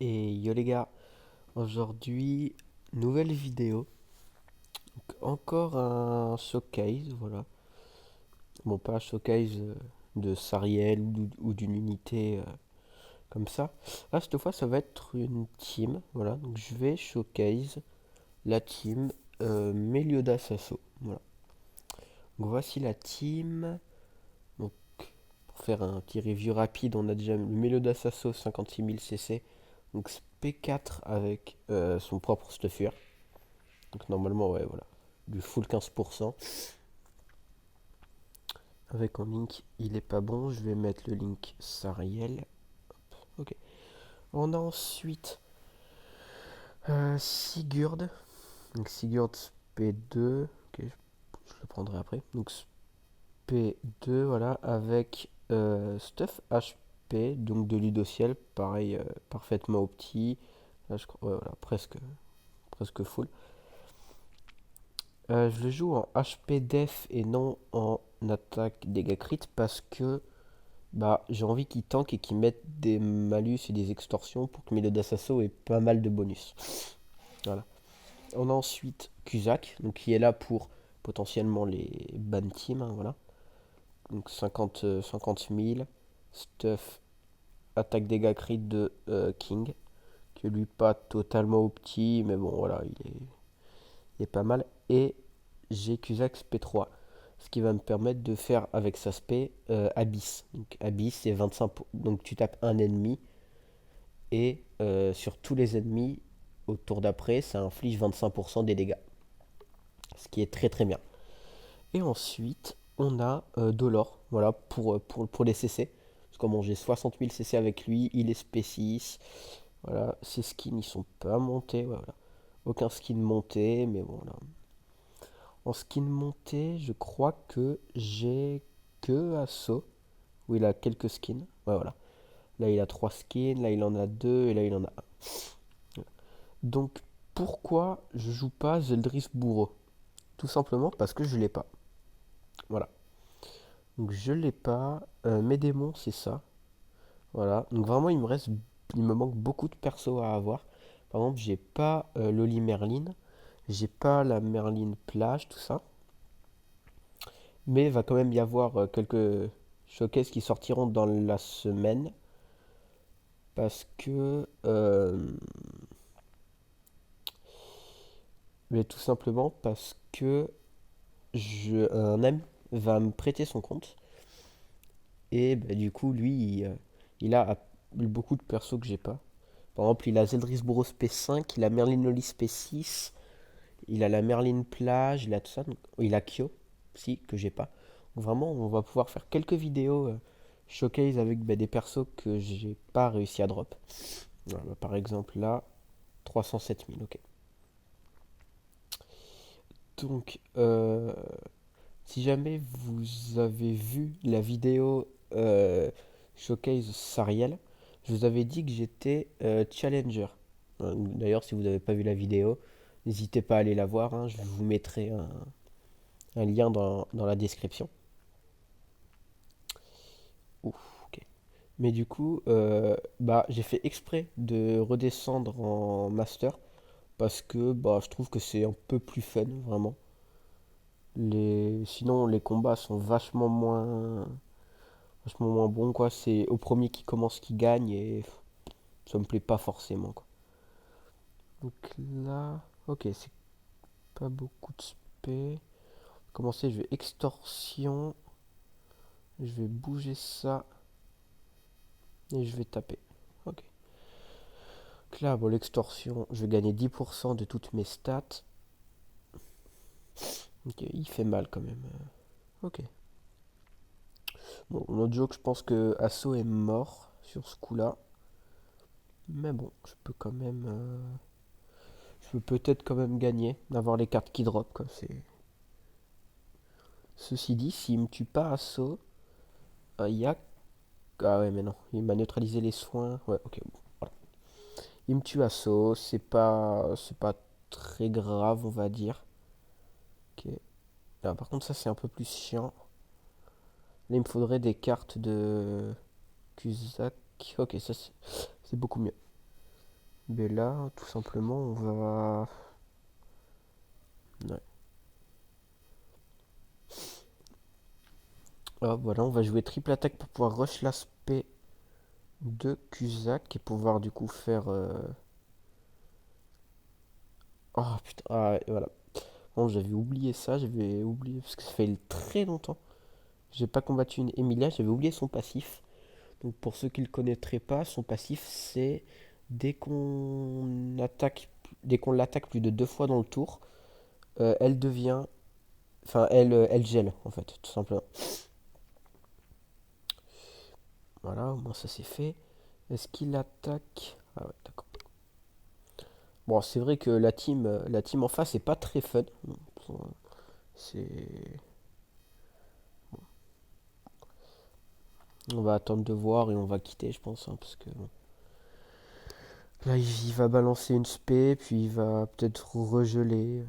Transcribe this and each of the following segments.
Et yo les gars, aujourd'hui, nouvelle vidéo. Donc, encore un showcase, voilà. Bon, pas un showcase de Sariel ou d'une unité comme ça. Là, cette fois, ça va être une team, voilà. Donc, je vais showcase la team Meliodas Asso. Voilà. Donc, voici la team. Donc, pour faire un petit review rapide, on a déjà le Meliodas Asso 56 000 cc. Donc, P4 avec son propre stuffer. Donc normalement, ouais, voilà. Du full 15%. Avec un link, il est pas bon. Je vais mettre le link Sariel. Ok. On a ensuite Sigurd. Donc Sigurd P2. Ok, je le prendrai après. Donc P2, voilà. Avec Stuff HP. Donc de Ludociel. Pareil, parfaitement opti. Là, je crois, ouais, voilà, presque full. Je le joue en HP def et non en attaque dégâts crit parce que bah, j'ai envie qu'ils tankent et qu'ils mettent des malus et des extorsions pour que mes d'assaut ait pas mal de bonus. Voilà. On a ensuite Cusack, donc qui est là pour potentiellement les ban teams, hein, voilà. Donc 50 000. Stuff, attaque dégâts crit de King, qui est lui pas totalement opti, mais bon voilà, il est pas mal. Et j'ai Cusack P3, ce qui va me permettre de faire avec sa spé Abyss. Donc Abyss c'est 25, donc tu tapes un ennemi et sur tous les ennemis au tour d'après ça inflige 25% des dégâts, ce qui est très très bien. Et ensuite on a Dolor, voilà, pour les CC. Parce que bon, j'ai 60 000 CC avec lui, il est spé 6. Voilà, ses skins ils sont pas montés, ouais, voilà. Aucun skin monté, mais bon là. En skin monté, je crois que j'ai que Asso, où il a quelques skins. Ouais, voilà. Là, il a 3 skins, là, il en a 2 et là, il en a un. Donc, pourquoi je joue pas Zeldris Bourreau? Tout simplement parce que je l'ai pas. Voilà. Donc, je l'ai pas. Mes démons, c'est ça. Voilà. Donc, vraiment, il me manque beaucoup de persos à avoir. Par exemple, j'ai pas Loli Merlin. J'ai pas la Merlin Plage, tout ça. Mais il va quand même y avoir quelques showcases qui sortiront dans la semaine. Parce que. Mais tout simplement parce que un ami va me prêter son compte. Et bah, du coup, lui, il a beaucoup de persos que j'ai pas. Par exemple, il a Zeldris Boros P5, il a Merlin Lollis P6, il a la Merlin Plage, il a tout ça. Donc, il a Kyo, si, que j'ai pas. Donc, vraiment, on va pouvoir faire quelques vidéos showcase avec bah, des persos que j'ai pas réussi à drop. Voilà, bah, par exemple, là, 307 000, ok. Donc, si jamais vous avez vu la vidéo showcase Sariel, je vous avais dit que j'étais challenger. D'ailleurs, si vous n'avez pas vu la vidéo, n'hésitez pas à aller la voir, hein, je vous mettrai un lien dans la description. Ouf, ok. Mais du coup, bah, j'ai fait exprès de redescendre en master parce que bah, je trouve que c'est un peu plus fun, vraiment. Sinon, les combats sont vachement moins bons, quoi. C'est au premier qui commence qui gagne et ça me plaît pas forcément, quoi. Donc là, ok, c'est pas beaucoup de spé. Commencer, je vais extorsion. Je vais bouger ça et je vais taper. Ok. Donc là, bon, l'extorsion, je vais gagner 10% de toutes mes stats. Ok, il fait mal quand même. Ok. Bon, notre joke, je pense que Asso est mort sur ce coup-là. Mais bon, je peux peut-être quand même gagner, d'avoir les cartes qui drop, quoi. Ceci dit, s'il me tue pas Asso, il y a. Ah ouais, mais non, il m'a neutralisé les soins. Ouais, ok, bon, voilà. Il me tue Asso, c'est pas très grave, on va dire. Ok. Là, par contre, ça c'est un peu plus chiant. Là, il me faudrait des cartes de Cusack. Ok, ça c'est beaucoup mieux. Mais là, tout simplement, on va... Ouais. Hop, voilà, on va jouer triple attaque pour pouvoir rush l'aspect de Cusack et pouvoir du coup faire... Oh putain, ah, ouais, voilà. Bon, j'avais oublié ça, j'avais oublié, parce que ça fait très longtemps. J'ai pas combattu une Emilia, j'avais oublié son passif. Donc pour ceux qui le connaîtraient pas, son passif c'est dès qu'on attaque, dès qu'on l'attaque plus de 2 fois dans le tour, elle devient, enfin elle gèle en fait, tout simplement. Voilà, au moins ça c'est fait. Est-ce qu'il attaque? Ah ouais, d'accord. Bon, c'est vrai que la team en face est pas très fun. C'est, on va attendre de voir et on va quitter, je pense, hein, parce que bon. Là il va balancer une spé, puis il va peut-être regeler.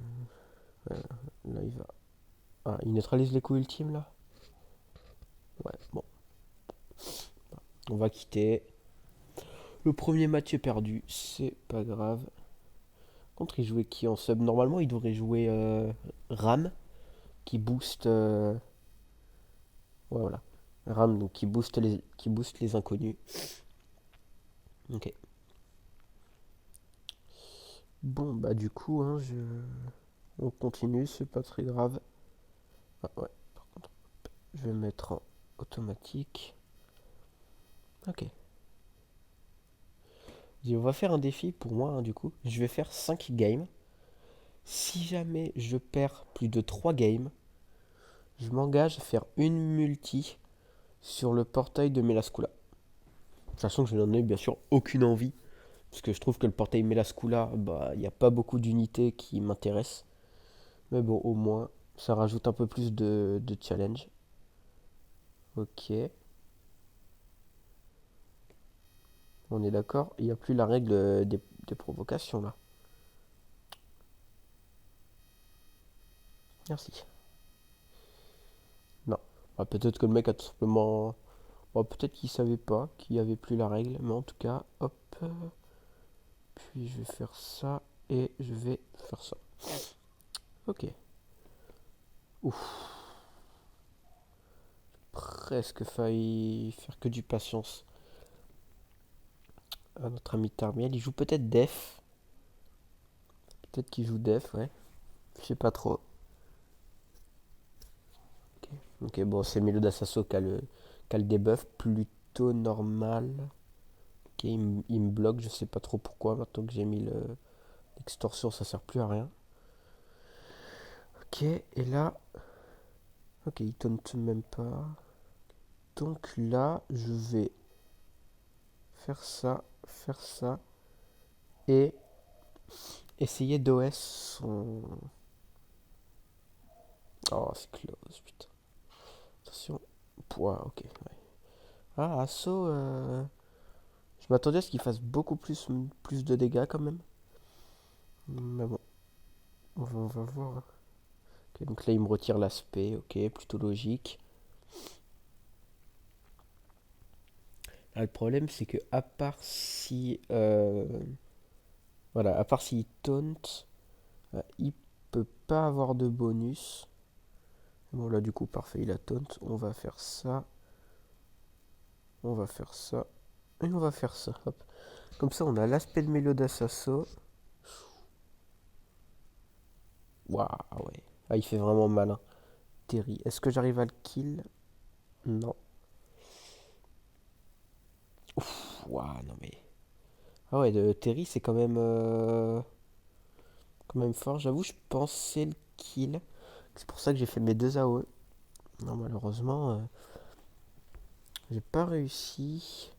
Euh, Là il va. Ah, il neutralise les coups ultimes là? Ouais, bon, on va quitter. Le premier match est perdu, c'est pas grave. Contre, il jouait qui en sub? Normalement, il devrait jouer Ram, qui booste. Ouais, voilà. Ram, donc qui booste les inconnus. Ok. Bon, bah, du coup, hein, on continue, c'est pas très grave. Ah, ouais, par contre, je vais mettre en automatique. Ok. On va faire un défi pour moi, hein, du coup. Je vais faire 5 games. Si jamais je perds plus de 3 games, je m'engage à faire une multi sur le portail de Melascula. Sachant que je n'en ai bien sûr aucune envie, parce que je trouve que le portail Melascula, bah, il n'y a pas beaucoup d'unités qui m'intéressent. Mais bon, au moins, ça rajoute un peu plus de challenge. Ok, on est d'accord. Il n'y a plus la règle des provocations là. Merci. Non. Ah, peut-être que le mec a tout simplement. Bon, peut-être qu'il savait pas qu'il n'y avait plus la règle, mais en tout cas, hop. Puis je vais faire ça et je vais faire ça. Ok. Ouf, presque failli faire que du patience. À notre ami Tarmiel, il joue peut-être Def. Peut-être qu'il joue Def, ouais. Je sais pas trop. Ok, ok, bon, c'est Milo d'Assasso qui a le debuff plutôt normal. Ok, il me bloque, je sais pas trop pourquoi. Maintenant que j'ai mis l'extorsion, ça sert plus à rien. Ok, et là. Ok, il tente même pas. Donc là, je vais faire ça et essayer d'OS son. Oh, c'est close, putain. Attention. Pouah, ok. Ouais. Ah, assaut. Je m'attendais à ce qu'il fasse beaucoup plus de dégâts quand même. Mais bon, on va voir. Ok, donc là, il me retire l'aspect. Ok, plutôt logique. Là, le problème, c'est que à part si. Voilà, à part s'il taunt, il peut pas avoir de bonus. Bon, là, du coup, parfait, il a taunt. On va faire ça. On va faire ça. Et on va faire ça. Hop. Comme ça, on a l'aspect de Mélodassasso. Waouh, ouais. Ah, il fait vraiment malin. Terry. Est-ce que j'arrive à le kill? Non. Waouh, non mais. Ah ouais, Terry, c'est quand même fort. J'avoue, je pensais le kill. C'est pour ça que j'ai fait mes deux AOE. Non, malheureusement, j'ai pas réussi.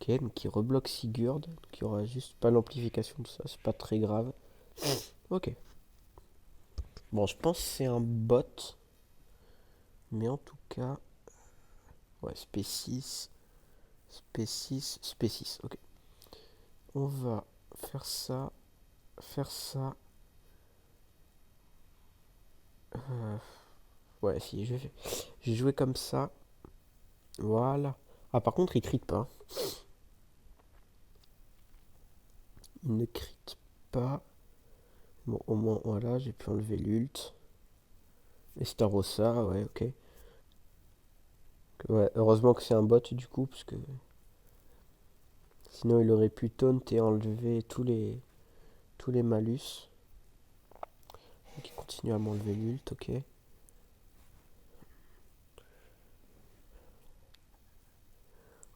Ok, donc il rebloque Sigurd. Donc il y aura juste pas l'amplification de ça. C'est pas très grave. Ok. Bon, je pense que c'est un bot. Mais en tout cas. Ouais, SP6. SP6. SP6. Ok. On va faire ça. Faire ça. Euh, ouais, si, j'ai joué comme ça. Voilà. Ah, par contre, il crit pas. il ne crit pas. Bon, au moins, voilà, j'ai pu enlever l'ult. Et Starossa, ouais, ok. Ouais, heureusement que c'est un bot du coup, parce que sinon il aurait pu taunt et enlever tous les malus. Donc il continue à m'enlever l'ult, ok.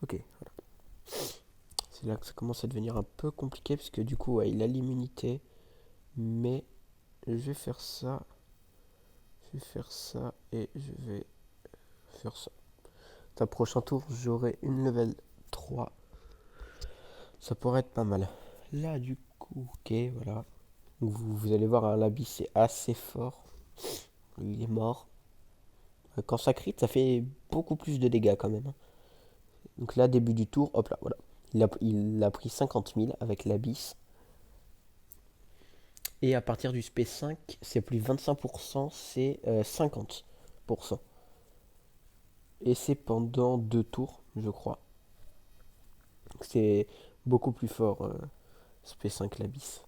Ok, voilà. C'est là que ça commence à devenir un peu compliqué, parce que du coup, ouais, il a l'immunité. Mais je vais faire ça. Je vais faire ça et je vais faire ça. Un prochain tour, j'aurai une level 3. Ça pourrait être pas mal. Là, du coup, ok, voilà. Vous allez voir, hein, l'abysse est assez fort. Il est mort. Quand ça crit, ça fait beaucoup plus de dégâts quand même, hein. Donc là, début du tour, hop là, voilà. Il a pris 50 000 avec l'abysse. Et à partir du SP5, c'est plus 25%, c'est 50%. Et c'est pendant 2 tours, je crois. C'est beaucoup plus fort, SP5 l'abysse.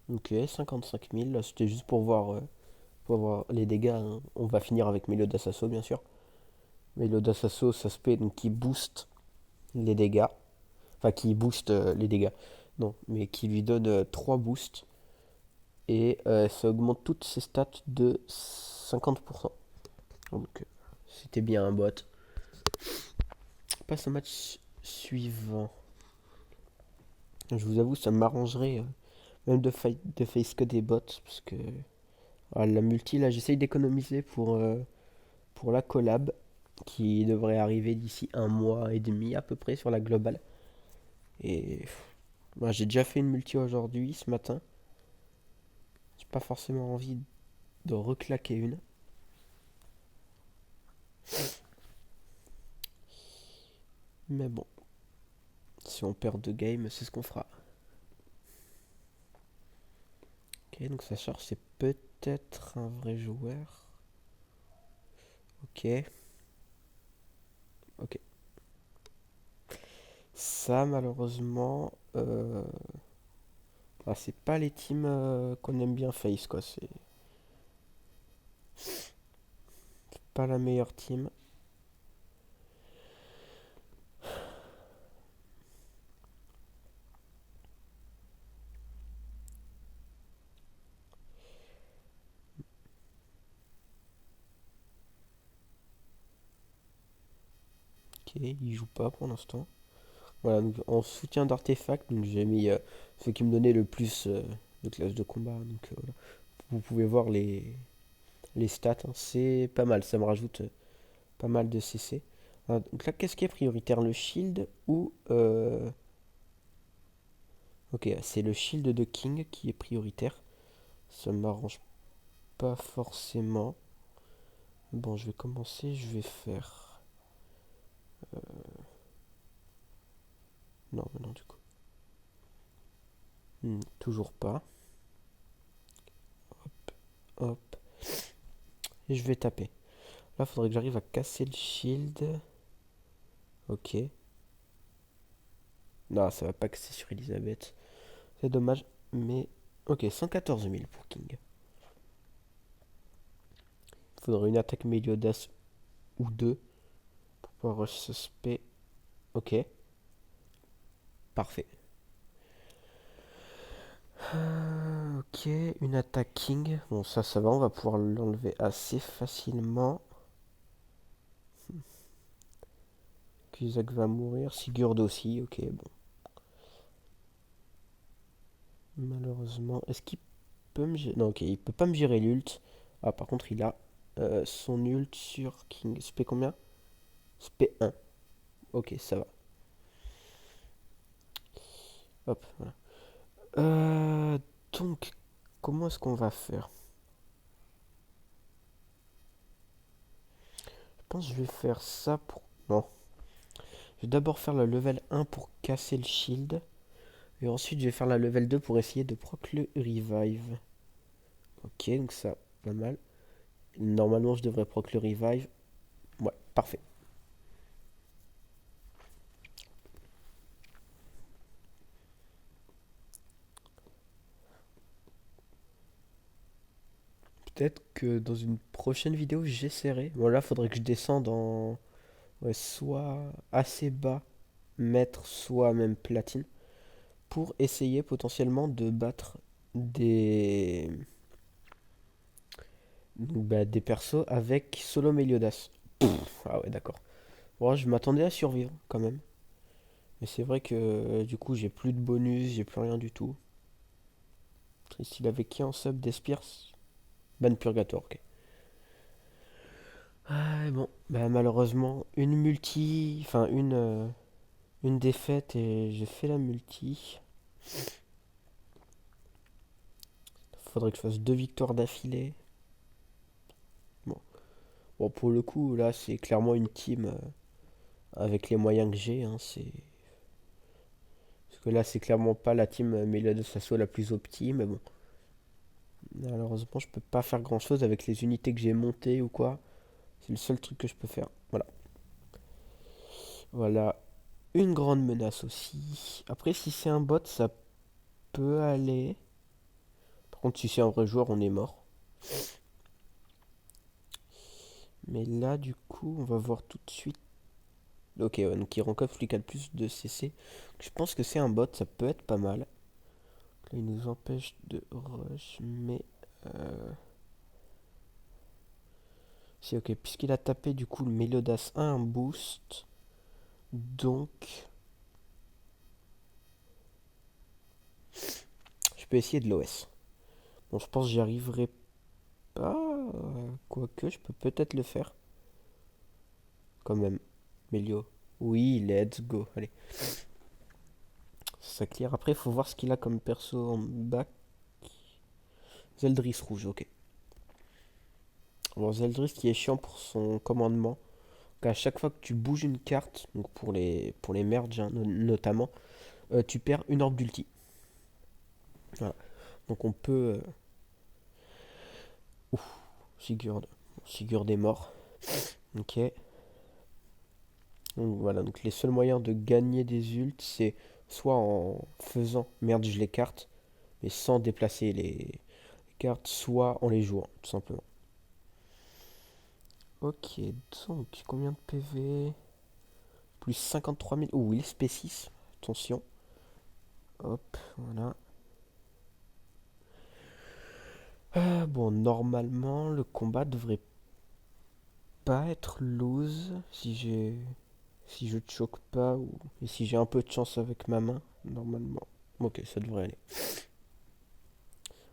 Ok, 55 000, là c'était juste pour voir les dégâts, hein. On va finir avec Meliodas Assaut, bien sûr. Meliodas Assaut, ça se paie, donc qui booste les dégâts. Enfin, qui booste les dégâts. Non, mais qui lui donne 3 boosts. Et ça augmente toutes ses stats de 50%. Donc, c'était bien un bot. On passe au match suivant. Je vous avoue, ça m'arrangerait même de face que des bots. Parce que la multi, là, j'essaye d'économiser pour la collab. Qui devrait arriver d'ici 1 mois et demi à peu près sur la globale. Et moi, j'ai déjà fait une multi aujourd'hui, ce matin. J'ai pas forcément envie de reclaquer une. Mais bon, si on perd 2 games, c'est ce qu'on fera. Ok, donc ça charge, c'est peut-être un vrai joueur. Ok. Ok. Ça, malheureusement, c'est pas les teams qu'on aime bien face, quoi. C'est pas la meilleure team. Ok, il joue pas pour l'instant. Voilà, donc en soutien d'artefacts, donc j'ai mis ce qui me donnait le plus de classe de combat. Donc voilà. Vous pouvez voir les stats, hein. C'est pas mal, ça me rajoute pas mal de CC. Donc là, qu'est-ce qui est prioritaire, le shield ou... Ok, c'est le shield de King qui est prioritaire. Ça m'arrange pas forcément. Bon, je vais commencer, je vais faire... Non, mais non, du coup. Toujours pas. Hop. Et je vais taper. Là, faudrait que j'arrive à casser le shield. Ok. Non, ça va pas casser sur Elisabeth. C'est dommage, mais... Ok, 114 000 pour King. Faudrait une attaque Meliodas ou deux pour pouvoir rush ce spé. Ok, parfait. Ok, une attaque King. Bon, ça va, on va pouvoir l'enlever assez facilement. Cusack va mourir. Sigurd aussi, ok, bon. Malheureusement, est-ce qu'il peut me gérer... Non, ok, il peut pas me gérer l'ult. Ah, par contre, il a son ult sur King. SP combien? SP 1. Ok, ça va. Hop, voilà. Donc, comment est-ce qu'on va faire? Je pense que je vais faire ça pour... Non. Je vais d'abord faire la level 1 pour casser le shield. Et ensuite, je vais faire la level 2 pour essayer de proc le revive. Ok, donc ça, pas mal. Normalement, je devrais proc le revive. Ouais, parfait. Peut-être que dans une prochaine vidéo, j'essaierai. Bon, là, faudrait que je descende en ouais, soit assez bas, maître, soit même platine, pour essayer potentiellement de battre des, donc, bah, des persos avec solo Meliodas. Ah ouais, d'accord. Bon, je m'attendais à survivre quand même. Mais c'est vrai que du coup, j'ai plus de bonus, j'ai plus rien du tout. Triste, il avait qui en sub des Spears? Ban Purgatoire, ok. Ah, bon, bah malheureusement, une multi, enfin une défaite et j'ai fait la multi. Faudrait que je fasse deux victoires d'affilée. Bon. Bon, pour le coup, là, c'est clairement une team avec les moyens que j'ai, hein, c'est... Parce que là, c'est clairement pas la team Melia de Sasso la plus optime, mais bon. Malheureusement, je peux pas faire grand chose avec les unités que j'ai montées ou quoi. C'est le seul truc que je peux faire. Voilà. Voilà. Une grande menace aussi. Après, si c'est un bot, ça peut aller. Par contre, si c'est un vrai joueur, on est mort. Mais là, du coup, on va voir tout de suite. Ok, ouais, donc il rencontre celui qui a le plus de CC. Je pense que c'est un bot, ça peut être pas mal. Là, il nous empêche de rush, mais... Si, ok, puisqu'il a tapé, du coup, le Meliodas a un boost. Donc, je peux essayer de l'OS. Bon, je pense que j'y arriverai pas. Quoique, je peux peut-être le faire. Quand même. Melio. Oui, let's go. Allez. Ça clear. Après, il faut voir ce qu'il a comme perso en back. Zeldris rouge, ok. Bon, Zeldris qui est chiant pour son commandement. Donc, à chaque fois que tu bouges une carte, donc pour les merges hein, notamment, tu perds une orbe d'ulti. Voilà. Donc on peut. Ouf, Sigurd. Sigurd est mort. Ok. Donc voilà, donc les seuls moyens de gagner des ults, c'est soit en faisant merge les cartes, mais sans déplacer les cartes, soit en les jouant, tout simplement. Ok, donc combien de PV? Plus 53 000. Oh, il est spé 6. Attention. Hop, voilà. Bon, normalement, le combat devrait pas être lose si je choque pas ou et si j'ai un peu de chance avec ma main, normalement. Ok, ça devrait aller.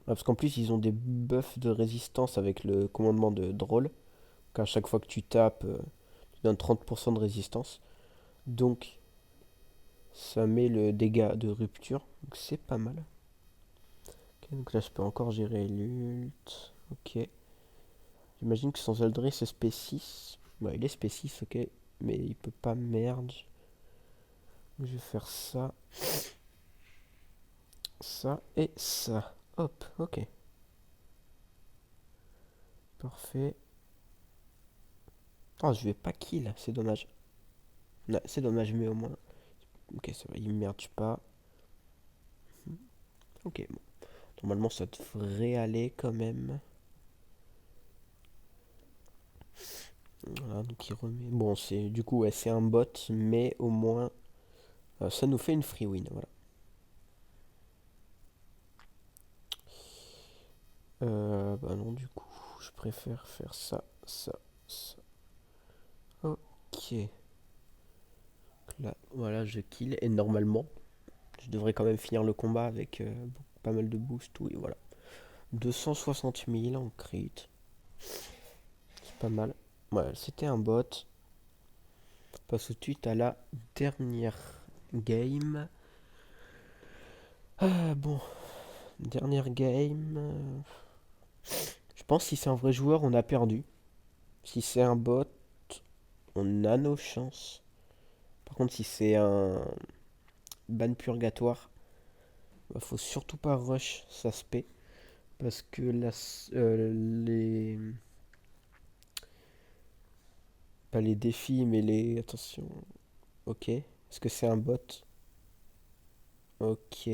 Parce qu'en plus, ils ont des buffs de résistance avec le commandement de drôle. Qu'à chaque fois que tu tapes, tu donnes 30% de résistance. Donc, ça met le dégât de rupture. Donc, c'est pas mal. Ok, donc là, je peux encore gérer l'ult. Ok. J'imagine que sans Eldris, c'est spé 6. Ouais, il est spé 6, ok. Mais il peut pas merge. Je vais faire ça. Ça et ça. Hop, ok. Parfait. Oh, je vais pas kill, c'est dommage. Non, c'est dommage, mais au moins. Ok, ça va, il merge pas. Ok, bon. Normalement, ça devrait aller quand même. Voilà, donc il remet. Bon, c'est du coup, ouais, c'est un bot, mais au moins, ça nous fait une free win. Voilà. Bah non, du coup, je préfère faire ça, ça, ça. Ok. Là, voilà, je kill. Et normalement, je devrais quand même finir le combat avec pas mal de boost. Oui, voilà. 260 000 en crit. C'est pas mal. Ouais, c'était un bot. On passe tout de suite à la dernière game. Bon, dernière game. Je pense que si c'est un vrai joueur, on a perdu. Si c'est un bot, on a nos chances. Par contre, si c'est un ban purgatoire, bah, faut surtout pas rush sa spé. Parce que les. Pas les défis, mais les. Attention. Ok. Est-ce que c'est un bot? Ok.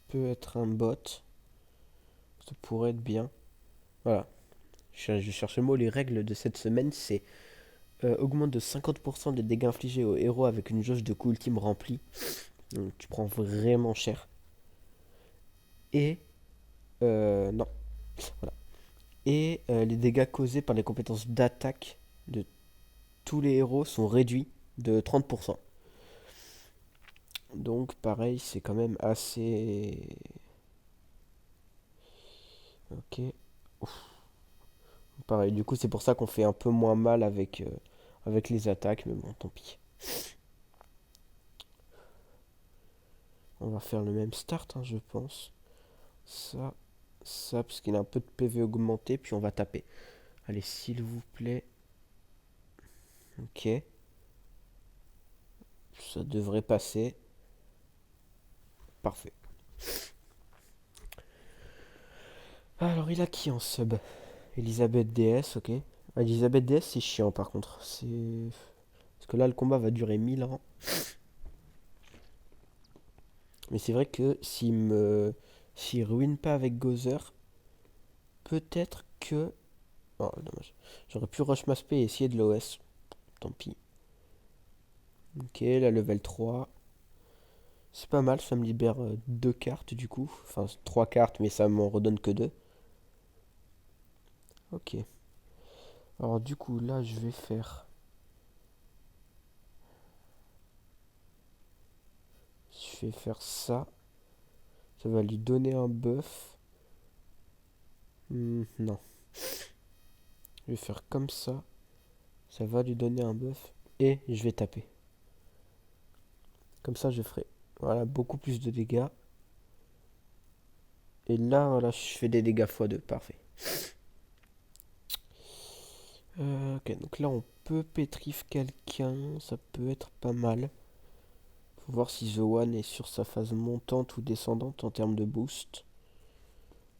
Peut être un bot. Ça pourrait être bien. Voilà. Je cherche le mot. Les règles de cette semaine, c'est augmente de 50% les dégâts infligés aux héros avec une jauge de coups ultime remplie. Donc tu prends vraiment cher. Et non, voilà. Et les dégâts causés par les compétences d'attaque de tous les héros sont réduits de 30%. Donc pareil, c'est quand même assez... Ok. Ouf. Pareil, du coup c'est pour ça qu'on fait un peu moins mal avec les attaques, mais bon, tant pis. On va faire le même start, hein, je pense. Ça, ça, parce qu'il a un peu de PV augmenté, puis on va taper. Allez, s'il vous plaît. Ok. Ça devrait passer. Parfait. Alors, il a qui en sub? Elisabeth DS, ok. Ah, Elisabeth DS, c'est chiant par contre. C'est... Parce que là, le combat va durer 1000 ans. Mais c'est vrai que s'il ruine pas avec Gozer, peut-être que... Oh, dommage. J'aurais pu rush ma spé et essayer de l'OS. Tant pis. Ok, la level 3. C'est pas mal, ça me libère 2 cartes du coup. Enfin, 3 cartes, mais ça m'en redonne que 2. Ok. Alors du coup, là, je vais faire... Je vais faire ça. Ça va lui donner un buff. Non. Je vais faire comme ça. Ça va lui donner un buff. Et je vais taper. Comme ça, je ferai voilà, beaucoup plus de dégâts. Et là, voilà, je fais des dégâts x2. Parfait. Ok, donc là, on peut pétrif quelqu'un. Ça peut être pas mal. Faut voir si The One est sur sa phase montante ou descendante en termes de boost.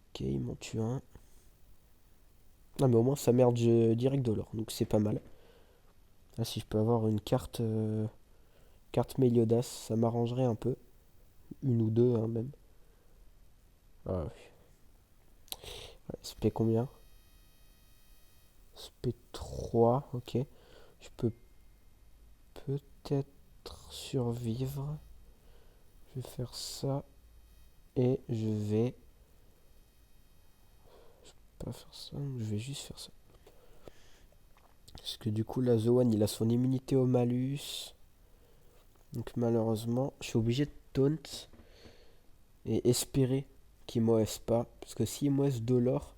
Ok, il m'en tue un. Ah, mais au moins, ça merde direct de l'or. Donc, c'est pas mal. Ah, si je peux avoir une carte Meliodas, ça m'arrangerait un peu. Une ou deux, hein, même. Ah, oui. Ouais, SP combien? SP 3, ok. Je peux peut-être survivre. Je vais faire ça. Et je vais pas faire ça. Je vais juste faire ça. Parce que du coup, la Zoan, il a son immunité au malus. Donc malheureusement, je suis obligé de taunt et espérer qu'il m'OS pas. Parce que s'il m'OS de l'or,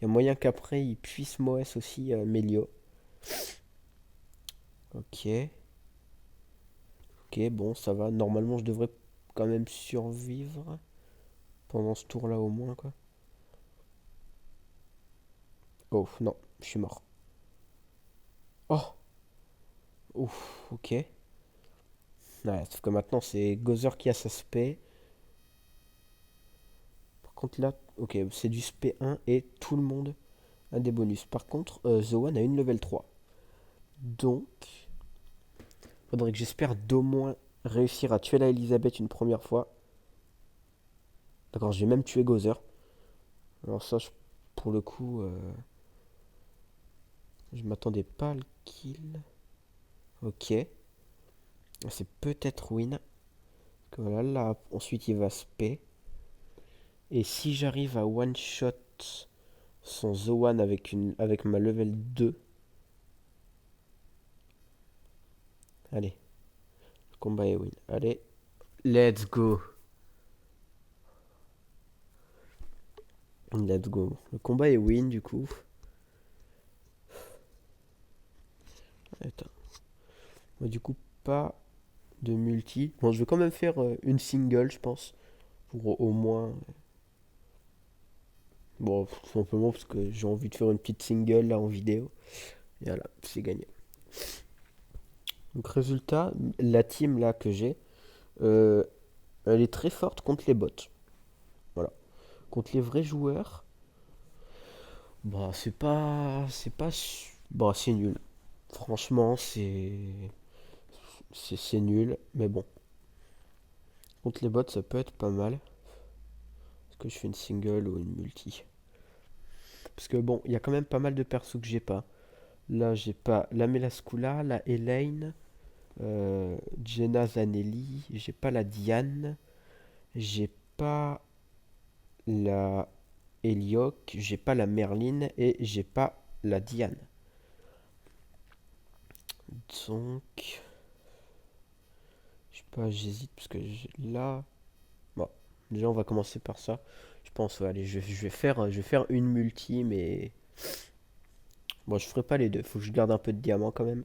il y a moyen qu'après il puisse m'OS aussi Mélio. Ok. Ok, bon, ça va. Normalement, je devrais quand même survivre pendant ce tour-là au moins, quoi. Oh, non, je suis mort. Oh, ouf, ok. Ouais, sauf que maintenant, c'est Gozer qui a sa spé. Par contre, là, ok, c'est du spé 1 et tout le monde a des bonus. Par contre, The One a une level 3. Donc, faudrait que j'espère d'au moins réussir à tuer la Elisabeth une première fois. D'accord, j'ai même tué Gozer. Alors ça, pour le coup, je m'attendais pas à le kill. Ok. C'est peut-être win. Que voilà, là, ensuite il va spé. Et si j'arrive à one shot son The One avec ma level 2. Allez, le combat est win. Allez, let's go. Let's go. Le combat est win du coup. Attends. Moi, du coup, pas de multi. Bon, je vais quand même faire une single, je pense. Pour au moins. Bon, tout simplement parce que j'ai envie de faire une petite single là en vidéo. Et voilà, c'est gagné. Donc, résultat, la team là que j'ai, euh, elle est très forte contre les bots. Voilà. Contre les vrais joueurs, bah, bah, c'est nul. Franchement, c'est nul. Mais bon, contre les bots, ça peut être pas mal. Est-ce que je fais une single ou une multi? Parce que bon, il y a quand même pas mal de persos que j'ai pas. Là, j'ai pas la Melascula, la Elaine, Jenna Zanelli, j'ai pas la Diane, j'ai pas la Helioc, j'ai pas la Merline et j'ai pas la Diane. Donc, je sais pas, j'hésite parce que là, bon, déjà on va commencer par ça. Je pense, ouais, allez, je vais faire une multi, mais bon, je ferai pas les deux. Faut que je garde un peu de diamant quand même.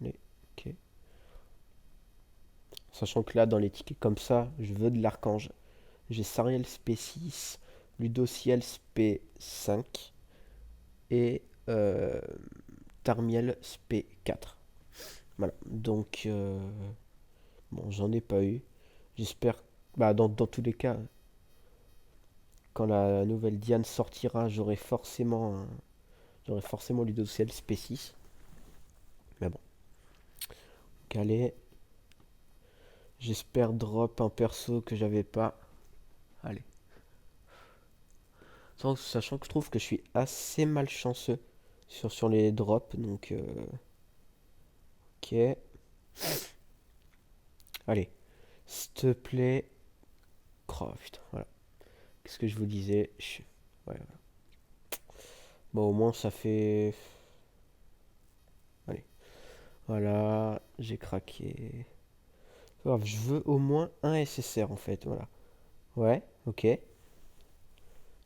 Allez, ok. Sachant que là, dans les tickets comme ça, je veux de l'archange. J'ai Sariel SP6, Ludociel SP5 et Tarmiel SP4. Voilà, donc bon, j'en ai pas eu. J'espère, bah, dans tous les cas, quand la nouvelle Diane sortira, j'aurai forcément Ludociel SP6. Mais bon, calé. J'espère drop un perso que j'avais pas. Allez. Sachant que je trouve que je suis assez malchanceux sur les drops. Donc, ok. Allez. S'il te plaît. Oh putain, voilà. Qu'est-ce que je vous disais? Ouais, voilà. Bon, au moins, ça fait. Allez. Voilà. J'ai craqué. Grave, je veux au moins un SSR en fait. Voilà. Ouais, ok.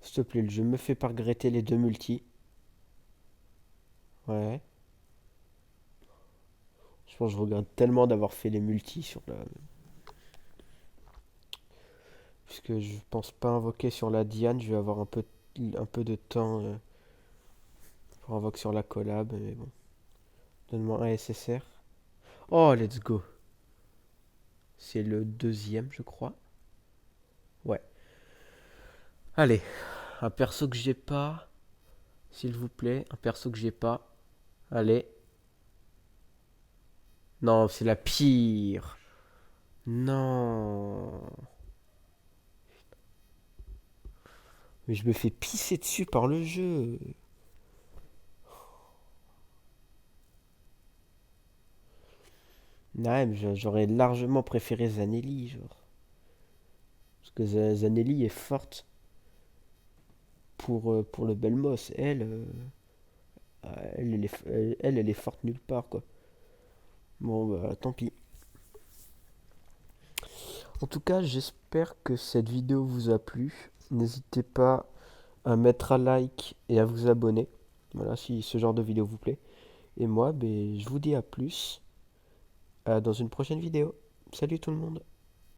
S'il te plaît, je me fais pas regretter les deux multis. Ouais. Je pense que je regrette tellement d'avoir fait les multis sur la. Puisque je pense pas invoquer sur la Diane, je vais avoir un peu de temps pour invoquer sur la collab, mais bon. Donne-moi un SSR. Oh, let's go. C'est le deuxième, je crois. Ouais. Allez, un perso que j'ai pas, s'il vous plaît. Un perso que j'ai pas. Allez. Non, c'est la pire. Non. Mais je me fais pisser dessus par le jeu. Ouais, mais j'aurais largement préféré Zanelli, genre. Parce que Zanelli est forte pour le Belmos. Elle est forte nulle part, quoi. Bon, bah, tant pis. En tout cas, j'espère que cette vidéo vous a plu. N'hésitez pas à mettre un like et à vous abonner. Voilà, si ce genre de vidéo vous plaît. Et moi, ben, je vous dis à plus dans une prochaine vidéo. Salut tout le monde.